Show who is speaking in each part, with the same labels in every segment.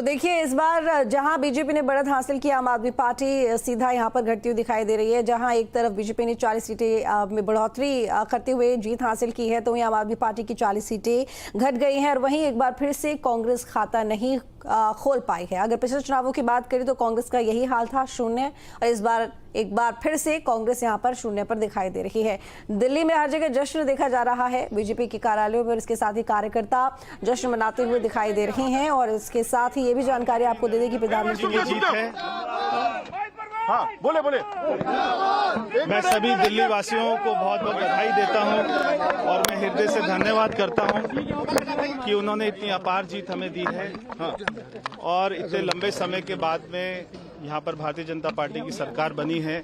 Speaker 1: तो देखिए, इस बार जहां बीजेपी ने बढ़त हासिल की, आम आदमी पार्टी सीधा यहां पर घटती हुई दिखाई दे रही है। जहां एक तरफ बीजेपी ने 40 सीटें में बढ़ोतरी करते हुए जीत हासिल की है, तो वहीं आम आदमी पार्टी की 40 सीटें घट गई हैं और वहीं एक बार फिर से कांग्रेस खाता नहीं खोल पाई है। अगर पिछले चुनावों की बात करें तो कांग्रेस का यही हाल था, शून्य, और इस बार एक बार फिर से कांग्रेस यहां पर शून्य पर दिखाई दे रही है। दिल्ली में हर जगह जश्न देखा जा रहा है, बीजेपी के कार्यालयों में और इसके साथ ही कार्यकर्ता जश्न मनाते हुए दिखाई दे रहे हैं। और इसके साथ ही ये भी जानकारी आपको दे दें कि प्रधानमंत्री की जीत है।
Speaker 2: हाँ, बोले बोले।
Speaker 3: मैं सभी दिल्ली वासियों को बहुत बहुत बधाई देता हूं और मैं हृदय से धन्यवाद करता हूं कि उन्होंने इतनी अपार जीत हमें दी है। हाँ। और इतने लंबे समय के बाद में यहाँ पर भारतीय जनता पार्टी की सरकार बनी है।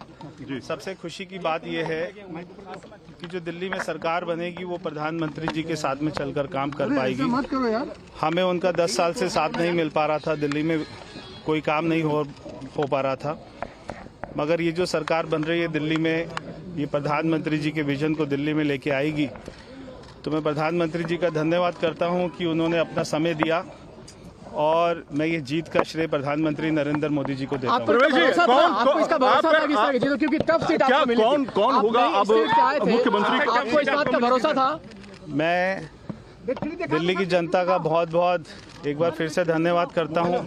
Speaker 3: सबसे खुशी की बात यह है कि जो दिल्ली में सरकार बनेगी वो प्रधानमंत्री जी के साथ में चलकर काम कर पाएगी। हमें उनका 10 साल से साथ नहीं मिल पा रहा था, दिल्ली में कोई काम नहीं हो पा रहा था, मगर ये जो सरकार बन रही है दिल्ली में, ये प्रधानमंत्री जी के विजन को दिल्ली में लेके आएगी। तो मैं प्रधानमंत्री जी का धन्यवाद करता हूं कि उन्होंने अपना समय दिया और मैं ये जीत का श्रेय प्रधानमंत्री नरेंद्र मोदी जी को देता हूं।
Speaker 2: कौन होगा अब मुख्यमंत्री?
Speaker 4: आपको इस बात का भरोसा था?
Speaker 3: मैं दिल्ली की जनता का बहुत बहुत एक बार फिर से धन्यवाद करता हूं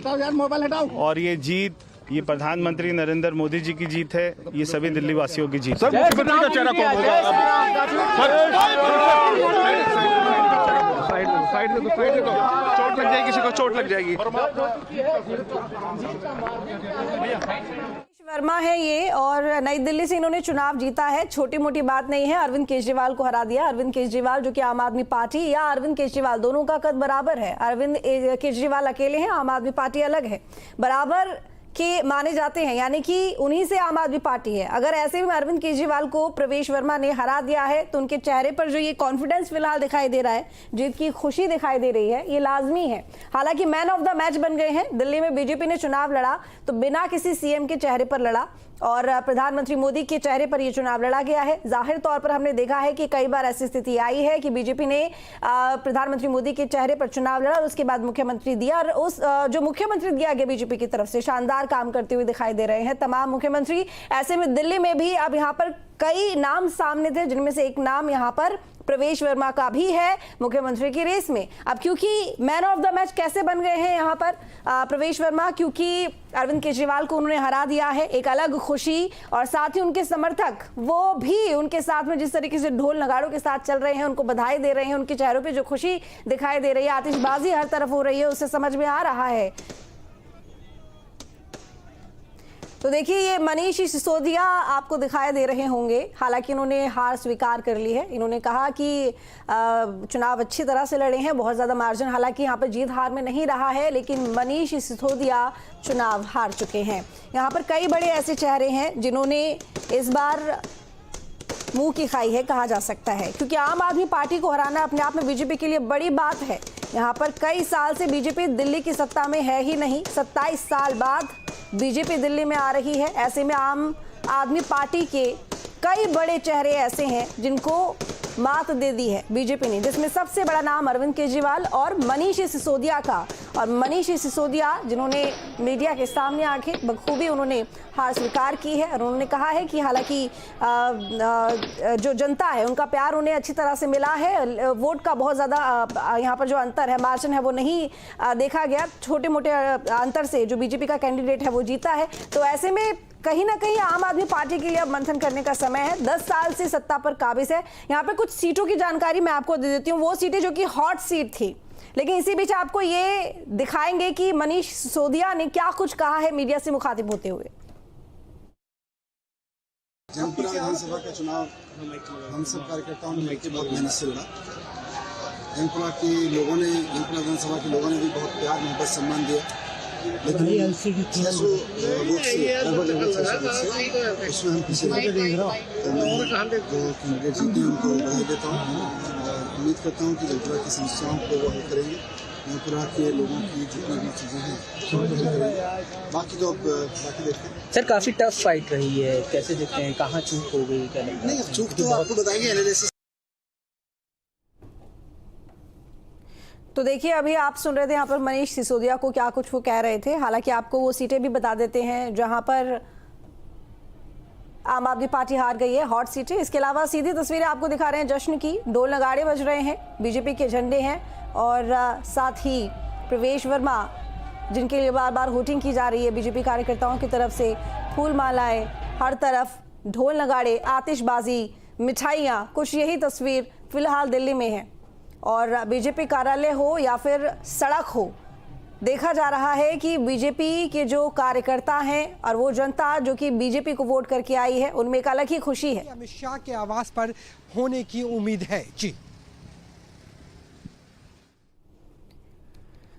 Speaker 3: और ये जीत, ये प्रधानमंत्री नरेंद्र मोदी जी की जीत है, ये सभी दिल्ली वासियों की जीत है।
Speaker 2: मुख्यमंत्री का चेहरा कौन होगा? साइड में चोट लग जाएगी, किसी को चोट लग जाएगी।
Speaker 1: वर्मा है ये, और नई दिल्ली से इन्होंने चुनाव जीता है। छोटी मोटी बात नहीं है, अरविंद केजरीवाल को हरा दिया। अरविंद केजरीवाल जो कि आम आदमी पार्टी या अरविंद केजरीवाल दोनों का कद बराबर है। अरविंद केजरीवाल अकेले हैं, आम आदमी पार्टी अलग है, बराबर के माने जाते हैं, यानी कि उन्हीं से आम आदमी पार्टी है। अगर ऐसे में अरविंद केजरीवाल को प्रवेश वर्मा ने हरा दिया है तो उनके चेहरे पर जो ये कॉन्फिडेंस फिलहाल दिखाई दे रहा है, जीत की खुशी दिखाई दे रही है, ये लाजमी है। हालांकि मैन ऑफ द मैच बन गए हैं। दिल्ली में बीजेपी ने चुनाव लड़ा तो बिना किसी सीएम के चेहरे पर लड़ा और प्रधानमंत्री मोदी के चेहरे पर यह चुनाव लड़ा गया है। जाहिर तौर पर हमने देखा है कि कई बार ऐसी स्थिति आई है कि बीजेपी ने प्रधानमंत्री मोदी के चेहरे पर चुनाव लड़ा और उसके बाद मुख्यमंत्री दिया, और उस जो मुख्यमंत्री दिया गया बीजेपी की तरफ से शानदार काम करते हुए दिखाई दे रहे हैं तमाम मुख्यमंत्री। ऐसे में दिल्ली में भी अब यहाँ पर कई नाम सामने थे, जिनमें से एक नाम यहाँ पर प्रवेश वर्मा का भी है मुख्यमंत्री की रेस में। अब क्योंकि मैन ऑफ द मैच कैसे बन गए हैं यहाँ पर प्रवेश वर्मा, क्योंकि अरविंद केजरीवाल को उन्होंने हरा दिया है, एक अलग खुशी, और साथ ही उनके समर्थक वो भी उनके साथ में जिस तरीके से ढोल नगाड़ों के साथ चल रहे हैं, उनको बधाई दे रहे हैं, उनके चेहरों पे जो खुशी दिखाई दे रही है, आतिशबाजी हर तरफ हो रही है, उससे समझ में आ रहा है। तो देखिए, ये मनीष सिसोदिया आपको दिखाई दे रहे होंगे। हालांकि इन्होंने हार स्वीकार कर ली है। इन्होंने कहा कि चुनाव अच्छी तरह से लड़े हैं, बहुत ज़्यादा मार्जिन, हालांकि यहाँ पर जीत हार में नहीं रहा है, लेकिन मनीष सिसोदिया चुनाव हार चुके हैं। यहाँ पर कई बड़े ऐसे चेहरे हैं जिन्होंने इस बार मुंह की खाई है, कहा जा सकता है, क्योंकि आम आदमी पार्टी को हराना अपने आप में बीजेपी के लिए बड़ी बात है। यहाँ पर कई साल से बीजेपी दिल्ली की सत्ता में है ही नहीं, 27 साल बाद बीजेपी दिल्ली में आ रही है। ऐसे में आम आदमी पार्टी के कई बड़े चेहरे ऐसे हैं जिनको मात दे दी है बीजेपी ने, जिसमें सबसे बड़ा नाम अरविंद केजरीवाल और मनीष सिसोदिया का। और मनीष सिसोदिया जिन्होंने मीडिया के सामने आके बखूबी उन्होंने हार स्वीकार की है और उन्होंने कहा है कि हालांकि जो जनता है उनका प्यार उन्हें अच्छी तरह से मिला है, वोट का बहुत ज़्यादा यहाँ पर जो अंतर है, मार्जिन है, वो नहीं देखा गया। छोटे मोटे अंतर से जो बीजेपी का कैंडिडेट है वो जीता है। तो ऐसे में कहीं ना कहीं आम आदमी पार्टी के लिए अब मंथन करने का समय है। 10 साल से सत्ता पर काबिज है। यहाँ पे कुछ सीटों की जानकारी मैं आपको दे देती हूँ, वो सीटें जो कि हॉट सीट थी, लेकिन इसी बीच आपको ये दिखाएंगे कि मनीष सिसोदिया ने क्या कुछ कहा है मीडिया से मुखातिब होते हुए।
Speaker 5: जयपुरा विधानसभा का चुनाव हम सब कार्यकर्ताओं ने मिलकर बहुत मेहनत से लड़ा। जयपुरा के लोगों ने, जयपुरा विधानसभा के लोगों ने भी बहुत प्यार मोहब्बत सम्मान दिया, लेकिन 600 वोट से ओवर लेवल 600 वोट से उसमें हम पीछे रहे। तो मैं जो कैंडिडेट जीते उनको बधाई देता हूँ और उम्मीद करता हूँ कि जयपुरा की समस्याओं को वो हल करेंगे। जयपुरा के लोगों की जितनी भी चीज़ें हैं हल करेंगे। बाकी तो अब बाकी देखते हैं।
Speaker 4: सर, काफ़ी टफ फाइट रही है, कैसे देखते हैं, कहाँ चूक हो गई, क्या लगता है?
Speaker 5: नहीं, चूक तो आपको बताएंगे एनालिसिस।
Speaker 1: तो देखिए अभी आप सुन रहे थे यहाँ पर मनीष सिसोदिया को क्या कुछ वो कह रहे थे। हालांकि आपको वो सीटें भी बता देते हैं जहां पर आम आदमी पार्टी हार गई है, हॉट सीटें। इसके अलावा सीधी तस्वीरें आपको दिखा रहे हैं जश्न की, ढोल नगाड़े बज रहे हैं, बीजेपी के झंडे हैं और साथ ही प्रवेश वर्मा जिनके लिए बार बार वोटिंग की जा रही है बीजेपी कार्यकर्ताओं की तरफ से, फूल मालाएं हर तरफ, ढोल नगाड़े, आतिशबाजी, मिठाइयाँ, कुछ यही तस्वीर फिलहाल दिल्ली में है। और बीजेपी कार्यालय हो या फिर सड़क हो, देखा जा रहा है कि बीजेपी के जो कार्यकर्ता हैं और वो जनता जो कि बीजेपी को वोट करके आई है, उनमें एक अलग ही खुशी है।
Speaker 6: अमित शाह के आवास पर होने की उम्मीद है। जी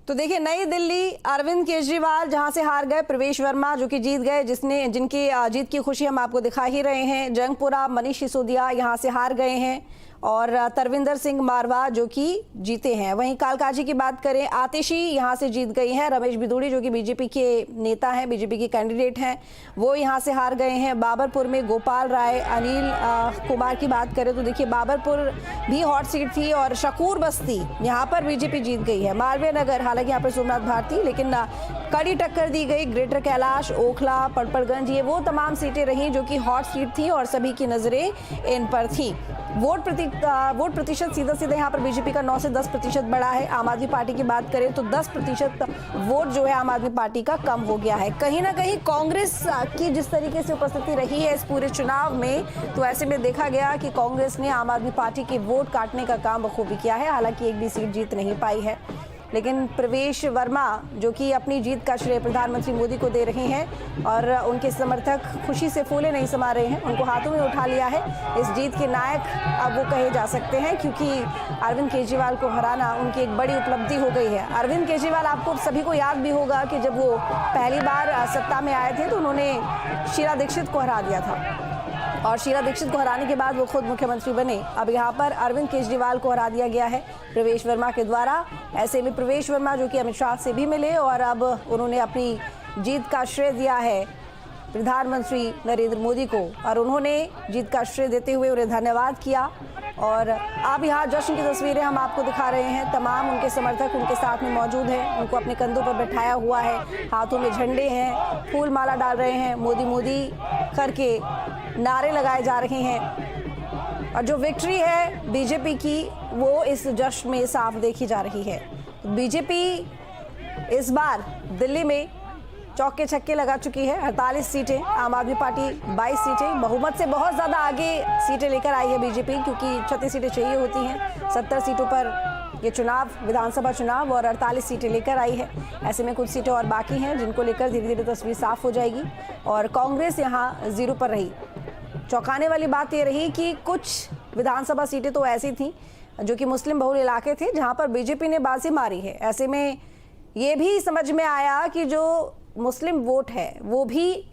Speaker 1: तो देखिए नई दिल्ली, अरविंद केजरीवाल जहां से हार गए, प्रवेश वर्मा जो कि जीत गए, जिनकी जीत की खुशी हम आपको दिखा ही रहे हैं। जंगपुरा, मनीष सिसोदिया यहां से हार गए हैं और तरविंदर सिंह मारवा जो कि जीते हैं। वहीं कालकाजी की बात करें, आतिशी यहां से जीत गई हैं। रमेश बिदूड़ी जो कि बीजेपी के नेता हैं, बीजेपी के कैंडिडेट हैं, वो यहां से हार गए हैं। बाबरपुर में गोपाल राय, अनिल कुमार की बात करें तो देखिए बाबरपुर भी हॉट सीट थी और शकूर बस्ती यहाँ पर बीजेपी जीत गई है। मालवीय नगर, हालांकि यहाँ पर सोमनाथ भारती, लेकिन कड़ी टक्कर दी गई। ग्रेटर कैलाश, ओखला, पड़पड़गंज, ये वो तमाम सीटें रही जो कि हॉट सीट थी और सभी की नजरें इन पर थी। वोट प्रतिशत सीधा यहाँ पर बीजेपी का 9 से 10% बढ़ा है। आम आदमी पार्टी की बात करें तो 10% वोट जो है आम आदमी पार्टी का कम हो गया है। कहीं ना कहीं कांग्रेस की जिस तरीके से उपस्थिति रही है इस पूरे चुनाव में, तो ऐसे में देखा गया कि कांग्रेस ने आम आदमी पार्टी के वोट काटने का काम बखूबी किया है। हालांकि एक भी सीट जीत नहीं पाई है, लेकिन प्रवेश वर्मा जो कि अपनी जीत का श्रेय प्रधानमंत्री मोदी को दे रहे हैं और उनके समर्थक खुशी से फूले नहीं समा रहे हैं, उनको हाथों में उठा लिया है। इस जीत के नायक अब वो कहे जा सकते हैं क्योंकि अरविंद केजरीवाल को हराना उनकी एक बड़ी उपलब्धि हो गई है। अरविंद केजरीवाल, आपको सभी को याद भी होगा कि जब वो पहली बार सत्ता में आए थे तो उन्होंने शीला दीक्षित को हरा दिया था और शीला दीक्षित को हराने के बाद वो खुद मुख्यमंत्री बने। अब यहाँ पर अरविंद केजरीवाल को हरा दिया गया है प्रवेश वर्मा के द्वारा। ऐसे में प्रवेश वर्मा जो कि अमित शाह से भी मिले और अब उन्होंने अपनी जीत का श्रेय दिया है प्रधानमंत्री नरेंद्र मोदी को और उन्होंने जीत का श्रेय देते हुए उन्हें धन्यवाद किया। और अब यहाँ जश्न की तस्वीरें हम आपको दिखा रहे हैं। तमाम उनके समर्थक उनके साथ में मौजूद हैं, उनको अपने कंधों पर बैठाया हुआ है, हाथों में झंडे हैं, फूल माला डाल रहे हैं, मोदी मोदी करके नारे लगाए जा रहे हैं। और जो विक्ट्री है बीजेपी की वो इस जश्न में साफ देखी जा रही है। बीजेपी इस बार दिल्ली में चौके छक्के लगा चुकी है। 48 सीटें, आम आदमी पार्टी 22 सीटें, बहुमत से बहुत ज़्यादा आगे सीटें लेकर आई है बीजेपी, क्योंकि 36 सीटें चाहिए होती हैं। 70 सीटों पर ये चुनाव, विधानसभा चुनाव, और 48 सीटें लेकर आई है। ऐसे में कुछ सीटें और बाकी हैं जिनको लेकर धीरे धीरे तस्वीर साफ हो जाएगी। और कांग्रेस यहाँ 0 पर रही। चौंकाने वाली बात ये रही कि कुछ विधानसभा सीटें तो ऐसी थीं जो कि मुस्लिम बहुल इलाके थे जहाँ पर बीजेपी ने बाजी मारी है। ऐसे में ये भी समझ में आया कि जो मुस्लिम वोट है वो भी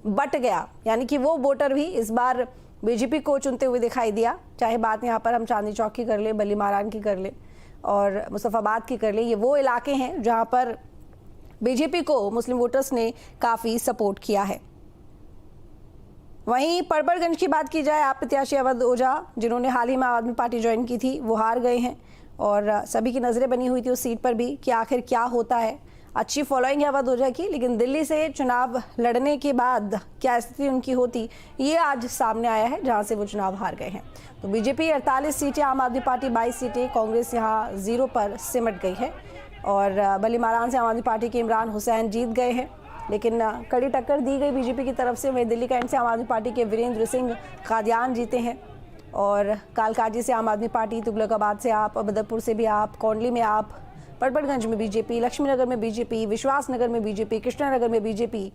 Speaker 1: बट गया, यानी कि वो वोटर भी इस बार बीजेपी को चुनते हुए दिखाई दिया। चाहे बात यहाँ पर हम चांदनी चौक की कर ले, बली मारान की कर ले और मुस्तफाबाद की कर ले, ये वो इलाके हैं जहाँ पर बीजेपी को मुस्लिम वोटर्स ने काफ़ी सपोर्ट किया है। वहीं पड़पड़गंज की बात की जाए, आप प्रत्याशी अवध ओझा जिन्होंने हाल ही में आम आदमी पार्टी ज्वाइन की थी, वो हार गए हैं और सभी की नज़रें बनी हुई थी उस सीट पर भी कि आखिर क्या होता है। अच्छी फॉलोइंग है अवध ओझा की, लेकिन दिल्ली से चुनाव लड़ने के बाद क्या स्थिति उनकी होती, ये आज सामने आया है जहां से वो चुनाव हार गए हैं। तो बीजेपी 48 सीटें, आम आदमी पार्टी 22 सीटें, कांग्रेस यहां 0 पर सिमट गई है। और बली मारान से आम आदमी पार्टी के इमरान हुसैन जीत गए हैं, लेकिन कड़ी टक्कर दी गई बीजेपी की तरफ से। वहीं दिल्ली कैंट से आम आदमी पार्टी के वीरेंद्र सिंह कादियान जीते हैं और कालकाजी से आम आदमी पार्टी, तुगलकाबाद से आप, बदरपुर से भी आप, कौंडली में आप, पड़पड़गंज में बीजेपी, लक्ष्मीनगर में बीजेपी, विश्वासनगर में बीजेपी, कृष्णानगर में बीजेपी।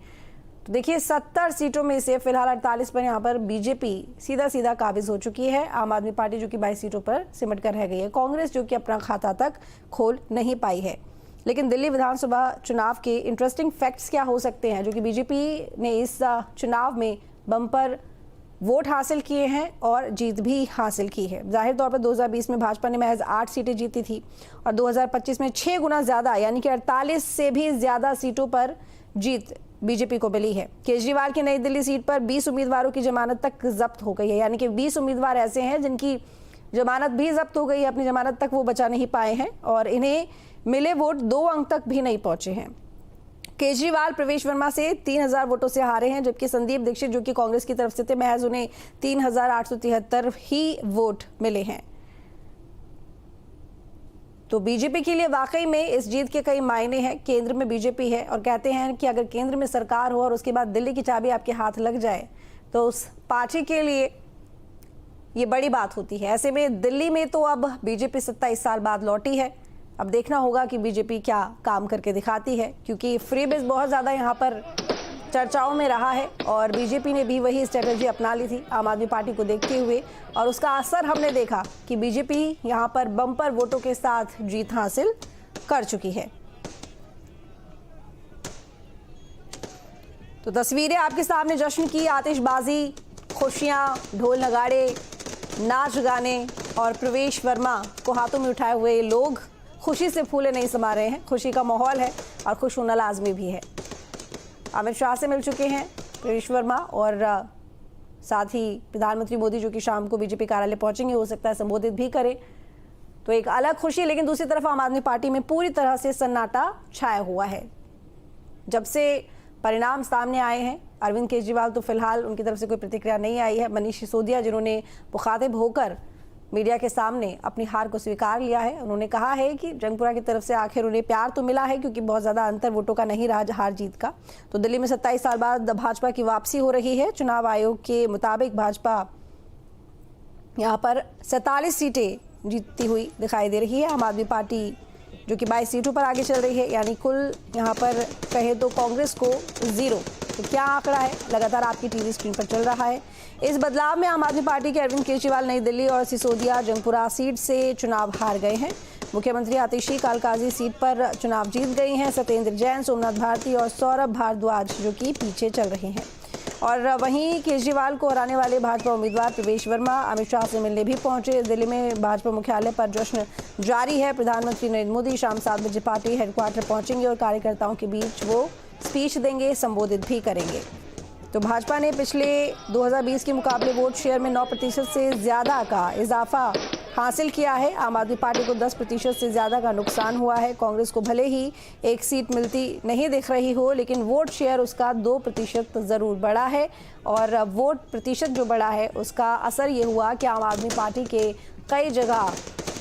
Speaker 1: तो देखिए 70 सीटों में से फिलहाल 48 पर यहाँ पर बीजेपी सीधा काबिज हो चुकी है। आम आदमी पार्टी जो कि 22 सीटों पर सिमट कर रह गई है। कांग्रेस जो कि अपना खाता तक खोल नहीं पाई है। लेकिन दिल्ली विधानसभा चुनाव के इंटरेस्टिंग फैक्ट्स क्या हो सकते हैं जो कि बीजेपी ने इस चुनाव में बम्पर वोट हासिल किए हैं और जीत भी हासिल की है। जाहिर तौर पर 2020 में भाजपा ने महज 8 सीटें जीती थी और 2025 में 6 गुना ज़्यादा, यानी कि 48 से भी ज़्यादा सीटों पर जीत बीजेपी को मिली है। केजरीवाल की नई दिल्ली सीट पर 20 उम्मीदवारों की जमानत तक जब्त हो गई है, यानी कि 20 उम्मीदवार ऐसे हैं जिनकी जमानत भी जब्त हो गई है, अपनी जमानत तक वो बचा नहीं पाए हैं और इन्हें मिले वोट 2 अंक तक भी नहीं पहुंचे हैं। केजरीवाल प्रवेश वर्मा से 3000 वोटों से हारे हैं, जबकि संदीप दीक्षित जो कि कांग्रेस की तरफ से थे, महज उन्हें 3873 ही वोट मिले हैं। तो बीजेपी के लिए वाकई में इस जीत के कई मायने हैं। केंद्र में बीजेपी है और कहते हैं कि अगर केंद्र में सरकार हो और उसके बाद दिल्ली की चाबी आपके हाथ लग जाए तो उस पार्टी के लिए ये बड़ी बात होती है। ऐसे में दिल्ली में तो अब बीजेपी 27 साल बाद लौटी है। अब देखना होगा कि बीजेपी क्या काम करके दिखाती है, क्योंकि फ्रीबेस बहुत ज़्यादा यहाँ पर चर्चाओं में रहा है और बीजेपी ने भी वही स्ट्रेटजी अपना ली थी आम आदमी पार्टी को देखते हुए, और उसका असर हमने देखा कि बीजेपी यहाँ पर बम्पर वोटों के साथ जीत हासिल कर चुकी है। तो तस्वीरें आपके सामने जश्न की, आतिशबाजी, खुशियाँ, ढोल नगाड़े, नाच गाने और प्रवेश वर्मा को हाथों में उठाए हुए लोग खुशी से फूले नहीं समा रहे हैं। खुशी का माहौल है और खुश होना लाजमी भी है। अमित शाह से मिल चुके हैं प्रवेश वर्मा और साथ ही प्रधानमंत्री मोदी जो कि शाम को बीजेपी कार्यालय पहुंचेंगे, हो सकता है संबोधित भी करें। तो एक अलग खुशी, लेकिन दूसरी तरफ आम आदमी पार्टी में पूरी तरह से सन्नाटा छाया हुआ है। जब से परिणाम सामने आए हैं, अरविंद केजरीवाल तो फिलहाल उनकी तरफ से कोई प्रतिक्रिया नहीं आई है। मनीष सिसोदिया जिन्होंने मुखातिब होकर मीडिया के सामने अपनी हार को स्वीकार लिया है, उन्होंने कहा है कि जंगपुरा की तरफ से आखिर उन्हें प्यार तो मिला है, क्योंकि बहुत ज़्यादा अंतर वोटों का नहीं रहा हार जीत का। तो दिल्ली में 27 साल बाद भाजपा की वापसी हो रही है। चुनाव आयोग के मुताबिक भाजपा यहाँ पर 47 सीटें जीतती हुई दिखाई दे रही है। आम आदमी पार्टी जो कि 22 सीटों पर आगे चल रही है, यानी कुल यहाँ पर कहें तो कांग्रेस को 0। तो क्या आंकड़ा है लगातार आपकी टीवी स्क्रीन पर चल रहा है। इस बदलाव में आम आदमी पार्टी के अरविंद केजरीवाल नई दिल्ली और सिसोदिया जंगपुरा सीट से चुनाव हार गए हैं। मुख्यमंत्री आतिशी कालकाजी सीट पर चुनाव जीत गई हैं। सत्येंद्र जैन, सोमनाथ भारती और सौरभ भारद्वाज जो कि पीछे चल रहे हैं। और वहीं केजरीवाल को हराने वाले भाजपा उम्मीदवार प्रवेश वर्मा अमित शाह से मिलने भी पहुंचे। दिल्ली में भाजपा मुख्यालय पर जश्न जारी है। प्रधानमंत्री नरेंद्र मोदी शाम 7 बजे पार्टी हेडक्वार्टर पहुंचेंगे और कार्यकर्ताओं के बीच वो स्पीच देंगे, संबोधित भी करेंगे। तो भाजपा ने पिछले 2020 के मुकाबले वोट शेयर में 9% से ज़्यादा का इजाफा हासिल किया है। आम आदमी पार्टी को 10% से ज़्यादा का नुकसान हुआ है। कांग्रेस को भले ही एक सीट मिलती नहीं दिख रही हो, लेकिन वोट शेयर उसका 2% ज़रूर बढ़ा है। और वोट प्रतिशत जो बढ़ा है उसका असर ये हुआ कि आम आदमी पार्टी के कई जगह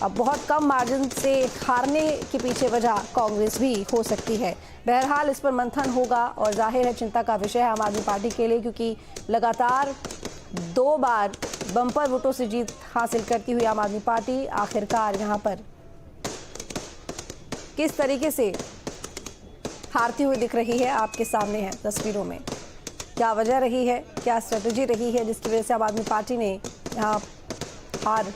Speaker 1: अब बहुत कम मार्जिन से हारने के पीछे वजह कांग्रेस भी हो सकती है। बहरहाल इस पर मंथन होगा और जाहिर है चिंता का विषय है आम आदमी पार्टी के लिए, क्योंकि लगातार 2 बार बम्पर वोटों से जीत हासिल करती हुई आम आदमी पार्टी आखिरकार यहाँ पर किस तरीके से हारती हुई दिख रही है आपके सामने है तस्वीरों में। क्या वजह रही है, क्या स्ट्रेटजी रही है जिसकी वजह से आम आदमी पार्टी ने यहाँ हार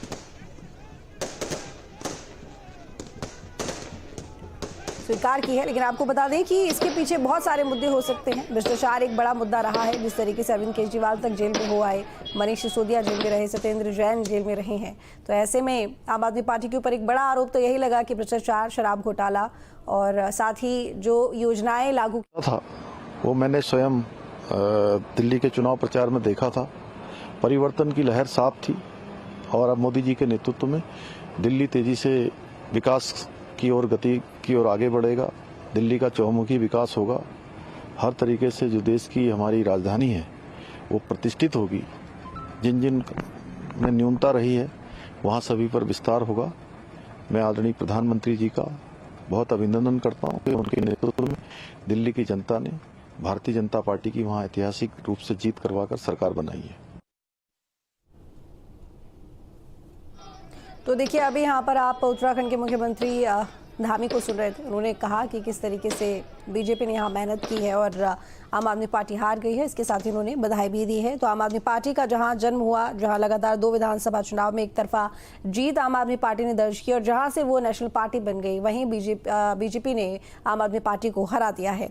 Speaker 1: स्वीकार की है। लेकिन आपको बता दें कि इसके पीछे बहुत सारे मुद्दे हो सकते हैं। भ्रष्टाचार एक बड़ा मुद्दा रहा है। जिस तरीके से अरविंद केजरीवाल तक जेल में हो आए, मनीष सिसोदिया जेल में रहे, सत्येंद्र जैन जेल में रहे हैं, तो ऐसे में आम आदमी पार्टी के ऊपर एक बड़ा आरोप तो यही लगा कि भ्रष्टाचार, शराब घोटाला और साथ ही जो योजनाएं लागू
Speaker 7: था वो मैंने स्वयं दिल्ली के चुनाव प्रचार में देखा था। परिवर्तन की लहर साफ थी और अब मोदी जी के नेतृत्व में दिल्ली तेजी से विकास की ओर गति की ओर आगे बढ़ेगा। दिल्ली का चौमुखी विकास होगा। हर तरीके से जो देश की हमारी राजधानी है वो प्रतिष्ठित होगी। जिन जिन में न्यूनता रही है वहाँ सभी पर विस्तार होगा। मैं आदरणीय प्रधानमंत्री जी का बहुत अभिनंदन करता हूँ कि उनके नेतृत्व में दिल्ली की जनता ने भारतीय जनता पार्टी की वहाँ ऐतिहासिक रूप से जीत करवाकर सरकार बनाई है।
Speaker 1: तो देखिए, अभी यहाँ पर आप उत्तराखंड के मुख्यमंत्री धामी को सुन रहे थे। उन्होंने कहा कि किस तरीके से बीजेपी ने यहाँ मेहनत की है और आम आदमी पार्टी हार गई है। इसके साथ ही उन्होंने बधाई भी दी है। तो आम आदमी पार्टी का जहाँ जन्म हुआ, जहाँ लगातार 2 विधानसभा चुनाव में एक तरफा जीत आम आदमी पार्टी ने दर्ज की और जहाँ से वो नेशनल पार्टी बन गई, वहीं बीजेपी ने आम आदमी पार्टी को हरा दिया है।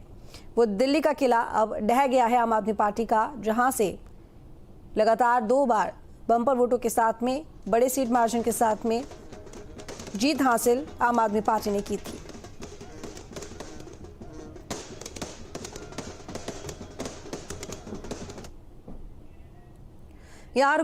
Speaker 1: वो दिल्ली का किला अब ढह गया है आम आदमी पार्टी का, जहाँ से लगातार 2 बार बम्पर वोटों के साथ में, बड़े सीट मार्जिन के साथ में जीत हासिल आम आदमी पार्टी ने की थी। यहाँ